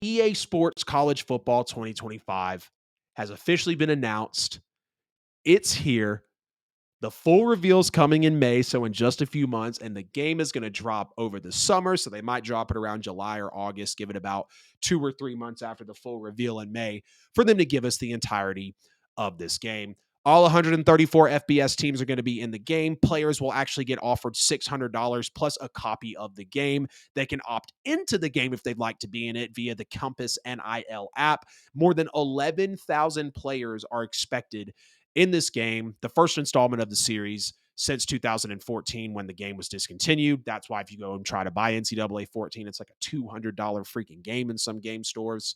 EA Sports College Football 2025 has officially been announced. It's here. The full reveal is coming in May, so in just a few months, and the game is going to drop over the summer. So they might drop it around July or August, give it about 2 or 3 months after the full reveal in May for them to give us the entirety of this game. All 134 FBS teams are going to be in the game. Players will actually get offered $600 plus a copy of the game. They can opt into the game if they'd like to be in it via the Compass NIL app. More than 11,000 players are expected in this game, the first installment of the series since 2014 when the game was discontinued. That's why if you go and try to buy NCAA 14, it's like a $200 freaking game in some game stores.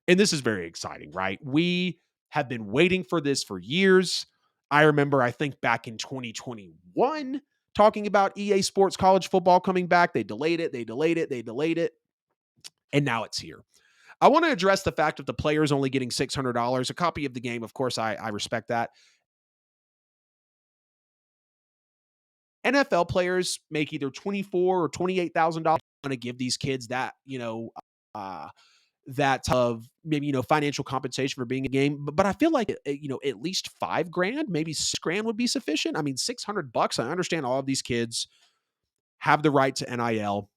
And this is very exciting, right? We have been waiting for this for years. I remember, I think back in 2021, talking about EA Sports College Football coming back. They delayed it, they delayed it, they delayed it, and now it's here. I want to address the fact that the player is only getting $600. A copy of the game, of course, I respect that. NFL players make either 24 or $28,000. Want to give these kids that, uh, that of maybe, financial compensation for being a game. But I feel like, at least 5 grand, maybe 6 grand would be sufficient. I mean, $600. I understand all of these kids have the right to NIL.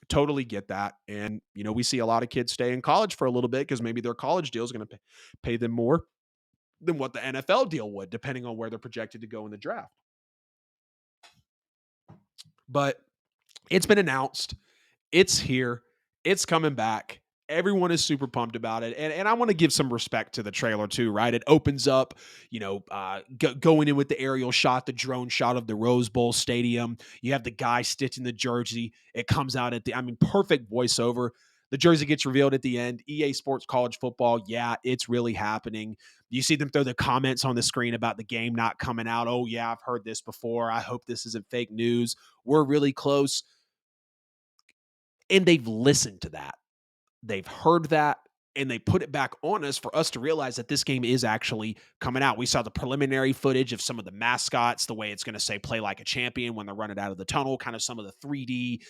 Totally get that. And, we see a lot of kids stay in college for a little bit because maybe their college deal is going to pay them more than what the NFL deal would, depending on where they're projected to go in the draft. But it's been announced. It's here. It's coming back. Everyone is super pumped about it. And I want to give some respect to the trailer too, right? It opens up, going in with the aerial shot, the drone shot of the Rose Bowl Stadium. You have the guy stitching the jersey. It comes out perfect voiceover. The jersey gets revealed at the end. EA Sports College Football. Yeah, it's really happening. You see them throw the comments on the screen about the game not coming out. Oh, yeah, I've heard this before. I hope this isn't fake news. We're really close. And they've listened to that. They've heard that, and they put it back on us for us to realize that this game is actually coming out. We saw the preliminary footage of some of the mascots, the way it's going to say play like a champion when they're running out of the tunnel, kind of some of the 3D,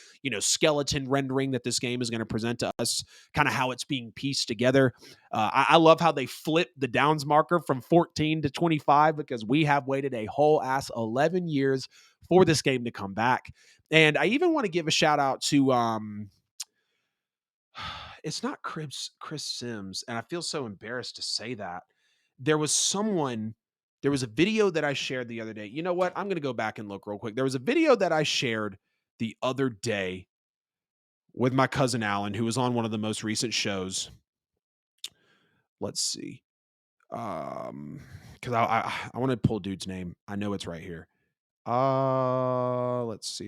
skeleton rendering that this game is going to present to us, kind of how it's being pieced together. I love how they flipped the downs marker from 14 to 25 because we have waited a whole ass 11 years for this game to come back. And I even want to give a shout out to, it's not Chris Sims, and I feel so embarrassed to say that. There was someone, there was a video that I shared the other day. You know what? I'm going to go back and look real quick. There was a video that I shared the other day with my cousin Alan, who was on one of the most recent shows. Let's see. Because I want to pull dude's name. I know it's right here. Let's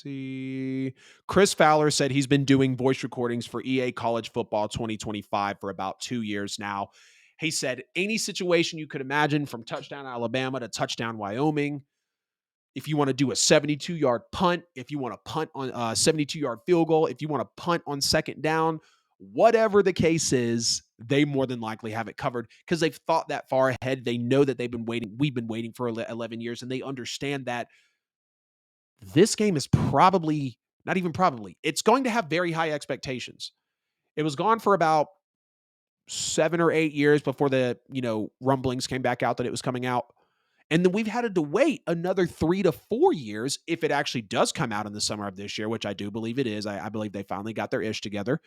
see. Chris Fowler said he's been doing voice recordings for EA College Football 2025 for about 2 years now. He said any situation you could imagine, from touchdown Alabama to touchdown Wyoming. If you want to do a 72-yard punt, if you want to punt on a 72-yard field goal, if you want to punt on second down, whatever the case is, they more than likely have it covered because they've thought that far ahead. They know that they've been waiting. We've been waiting for 11 years, and they understand that this game is probably, not even probably, it's going to have very high expectations. It was gone for about 7 or 8 years before the, rumblings came back out that it was coming out. And then we've had to wait another 3 to 4 years if it actually does come out in the summer of this year, which I do believe it is. I believe they finally got their ish together.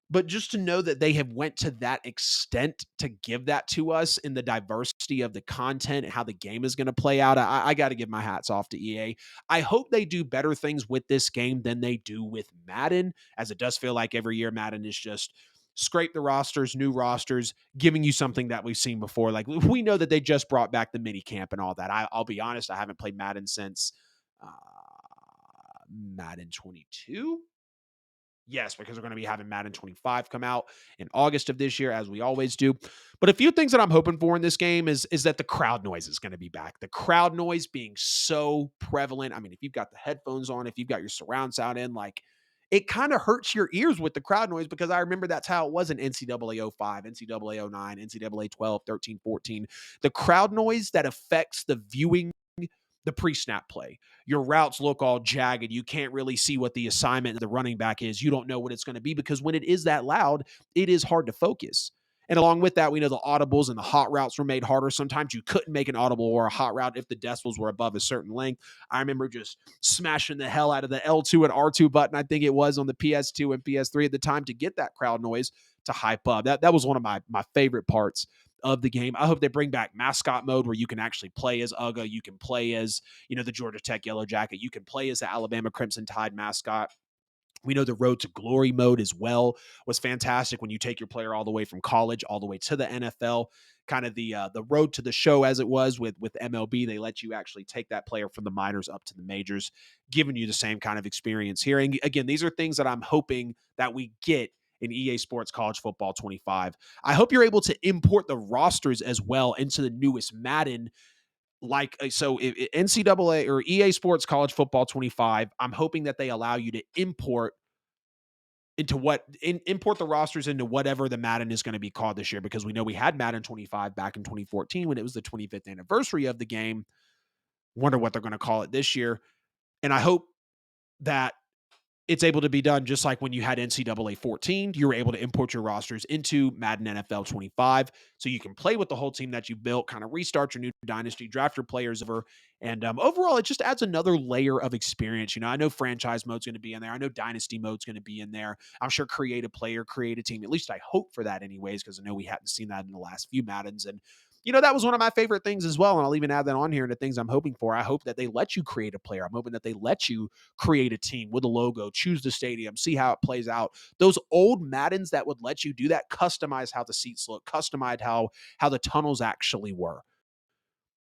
But just to know that they have went to that extent to give that to us in the diversity of the content and how the game is going to play out, I got to give my hats off to EA. I hope they do better things with this game than they do with Madden, as it does feel like every year Madden is just scrape the rosters, new rosters, giving you something that we've seen before. Like, we know that they just brought back the mini camp and all that. I'll be honest, I haven't played Madden since uh, Madden 22. Yes, because we're going to be having Madden 25 come out in August of this year, as we always do. But a few things that I'm hoping for in this game is that the crowd noise is going to be back. The crowd noise being so prevalent. I mean, if you've got the headphones on, if you've got your surround sound in, like, it kind of hurts your ears with the crowd noise, because I remember that's how it was in NCAA 05, NCAA 09, NCAA 12, 13, 14. The crowd noise that affects the viewing, the pre-snap play. Your routes look all jagged. You can't really see what the assignment of the running back is. You don't know what it's going to be because when it is that loud, it is hard to focus. And along with that, we know the audibles and the hot routes were made harder. Sometimes you couldn't make an audible or a hot route if the decibels were above a certain length. I remember just smashing the hell out of the L2 and R2 button, I think it was on the PS2 and PS3 at the time to get that crowd noise to hype up. That was one of my favorite parts of the game. I hope they bring back mascot mode where you can actually play as Uga. You can play as, the Georgia Tech Yellow Jacket. You can play as the Alabama Crimson Tide mascot. We know the road to glory mode as well was fantastic when you take your player all the way from college all the way to the NFL. Kind of the road to the show as it was with MLB. They let you actually take that player from the minors up to the majors, giving you the same kind of experience here. And again, these are things that I'm hoping that we get in EA Sports College Football 25. I hope you're able to import the rosters as well into the newest Madden so NCAA or EA Sports College Football 25, I'm hoping that they allow you to import import the rosters into whatever the Madden is going to be called this year, because we know we had Madden 25 back in 2014 when it was the 25th anniversary of the game. Wonder what they're going to call it this year. And I hope that it's able to be done just like when you had NCAA 14. You were able to import your rosters into Madden NFL 25 so you can play with the whole team that you built, kind of restart your new dynasty, draft your players over. And overall, it just adds another layer of experience. I know franchise mode's going to be in there. I know dynasty mode's going to be in there. I'm sure create a player, create a team. At least I hope for that anyways, because I know we hadn't seen that in the last few Maddens. And that was one of my favorite things as well. And I'll even add that on here into things I'm hoping for. I hope that they let you create a player. I'm hoping that they let you create a team with a logo, choose the stadium, see how it plays out. Those old Maddens that would let you do that, customize how the seats look, customize how the tunnels actually were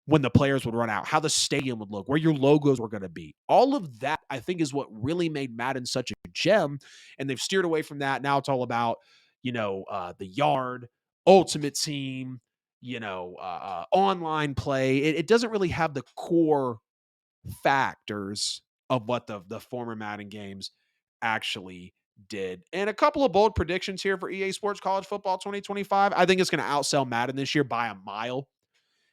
when the players would run out, how the stadium would look, where your logos were going to be. All of that, I think, is what really made Madden such a gem. And they've steered away from that. Now it's all about, the yard, ultimate team, online play. It doesn't really have the core factors of what the former Madden games actually did. And a couple of bold predictions here for EA Sports College Football 2025. I think it's going to outsell Madden this year by a mile.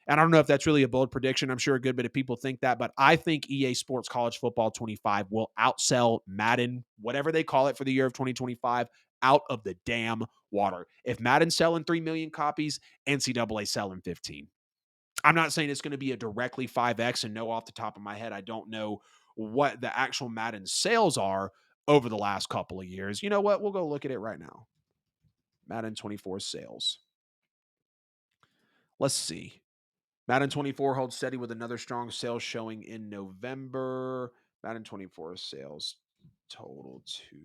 And I don't know if that's really a bold prediction. I'm sure a good bit of people think that, but I think EA Sports College Football 25 will outsell Madden, whatever they call it for the year of 2025, out of the damn water. If Madden's selling 3 million copies, NCAA selling 15. I'm not saying it's going to be a directly 5X, and no, off the top of my head, I don't know what the actual Madden sales are over the last couple of years. You know what? We'll go look at it right now. Madden 24 sales. Let's see. Madden 24 holds steady with another strong sales showing in November. Madden 24 sales total to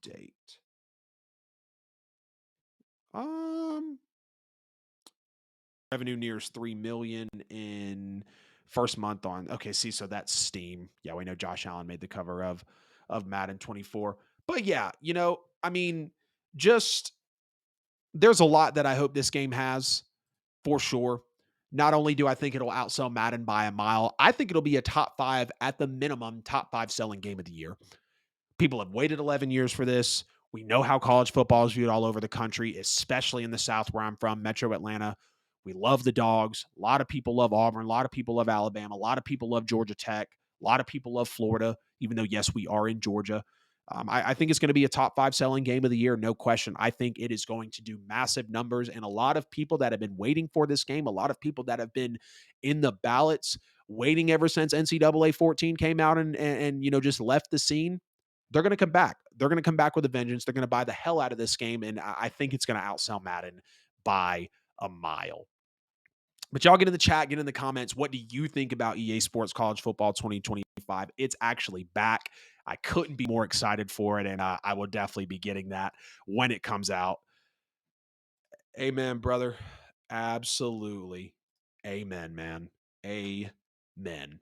date. Um, Revenue nears 3 million in first month on. Okay, see, so that's Steam. Yeah, we know Josh Allen made the cover of Madden 24. But yeah, I mean, just there's a lot that I hope this game has for sure. Not only do I think it'll outsell Madden by a mile, I think it'll be a top 5 at the minimum, top 5 selling game of the year. People have waited 11 years for this. We know how college football is viewed all over the country, especially in the South where I'm from, Metro Atlanta. We love the Dogs. A lot of people love Auburn. A lot of people love Alabama. A lot of people love Georgia Tech. A lot of people love Florida, even though, yes, we are in Georgia. I think it's going to be a top 5 selling game of the year, no question. I think it is going to do massive numbers. And a lot of people that have been waiting for this game, a lot of people that have been in the ballots waiting ever since NCAA 14 came out and just left the scene, they're going to come back. They're going to come back with a vengeance. They're going to buy the hell out of this game. And I think it's going to outsell Madden by a mile. But y'all get in the chat, get in the comments. What do you think about EA Sports College Football 2025? It's actually back. I couldn't be more excited for it, and I will definitely be getting that when it comes out. Amen, brother. Absolutely. Amen, man. Amen.